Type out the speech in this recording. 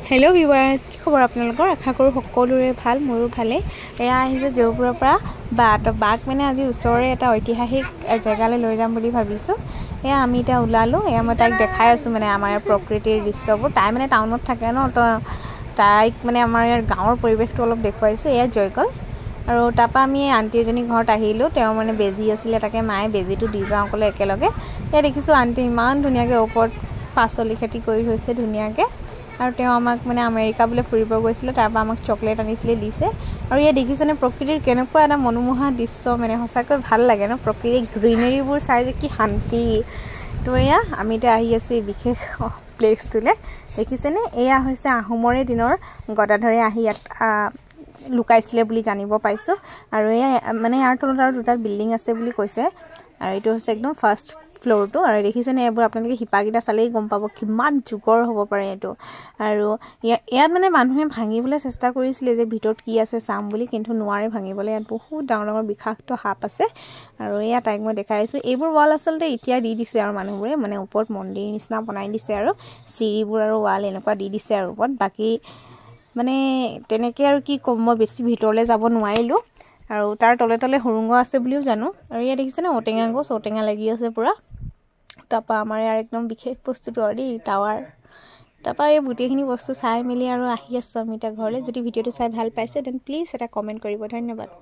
hello viewers কি খবৰ আপোনালোকৰ আশা কৰো সকলোৰে ভাল মোৰো ভালে এয়া আহিছে জয়পুৰৰ পৰা বাক মানে আজি ওচৰৰে এটা ঐতিহাসিক জায়গালৈ লৈ যাম বুলি ভাবিছো এয়া আমি এটা উলালো এয়া মই তাইক দেখাই আছো মানে আমাৰ প্ৰকৃতিৰ দৃশ্যবোৰ তাই মানে টাউনত থাকে ন তো তাইক মানে আমাৰ ইয়াৰ গাঁৱৰ পৰিৱেশটো অলপ দেখুৱাইছো এয়া জয়কল আৰু তাপা আমি আন্টি এজনী ঘৰত আহিলো তেওঁ মানে বেজি আছিল তাকে মায়ে বেজিটো দি যাওঁ কলে একেলগে এয়া দেখিছো আন্টি ইমান ধুনিয়াকে ওপৰত পাচলি খেতি কৰি হৈছে ধুনিয়াকে আৰু তেওঁ আমাক মানে আমেৰিকা বলে ফুৰিব গৈছিল তাৰপা আমাক চকলেট আনিছিলে দিছে আৰু ইয়া দেখিছনে প্ৰকৃতিৰ কেনেকুৱা এটা মনোমোহা দৃশ্য মানে হসাকৈ ভাল লাগে ন প্ৰকৃতিৰ গ্ৰীনাৰীবোৰ চাই যে কি শান্তি তো এয়া আমি এটা আহি আছে বিশেষ প্লেসটোলে দেখিছেনে এয়া হৈছে আহোমৰে দিনৰ গদাধৰে আহি লুকাইছিলে বুলি জানিব পাইছো আৰু এয়া মানে ইয়াৰ তলত আৰু দুটা বিল্ডিং আছে বুলি কৈছে আৰু এটো হৈছে একদম ফাৰ্ষ্ট ফ্লোৰ তো আৰু দেখিছেনে এবোৰ আপোনালোকে হিপাগিটা চালেই গম পাব কিমান যুগৰ হ'ব পাৰে এটো আৰু ইয়াত মানে মানুহে ভাঙিবলৈ চেষ্টা কৰিছিল যে ভিতৰত কি আছে চাম বুলি কিন্তু নোৱাৰে ভাঙিবলৈ ইয়াত বহুত ডাঙৰ ডাঙৰ বিখাক্ত সাপ আছে আৰু এয়া তাইক মই দেখাইছো এইবোৰ ওয়াল আসলতে ইতিয়া দি দিছে আৰু মানুহবোৰে মানে ওপৰত মন্দিৰ নিচিনা বনাই দিছে আৰু চিৰিবোৰ আৰু ওয়াল এনেকুৱা দি দিছে আৰু ওপৰত বাকি মানে তেনেকে আৰু কি কম মই বেছি ভিতৰলৈ যাব নোৱাৰিলো আৰু তাৰ তলে তলে হুৰুঙ্গ আছে বুলিও জানো আৰু ইয়া দেখিছেনে ওটেঙা গছ ওটেঙা লাগি আছে পুৰা তাপা আমাৰ ইয়াৰ একদম বিশেষ বস্তুটো আৰু টাৱাৰ তাপা এই বুটিখিনি বস্তু চাই মেলি আৰু আহি আছো আমি তা ঘৰলে যদি ভিডিওটো চাই ভাল পাইছে দেন প্লিজ এটা কমেন্ট কৰিব ধন্যবাদ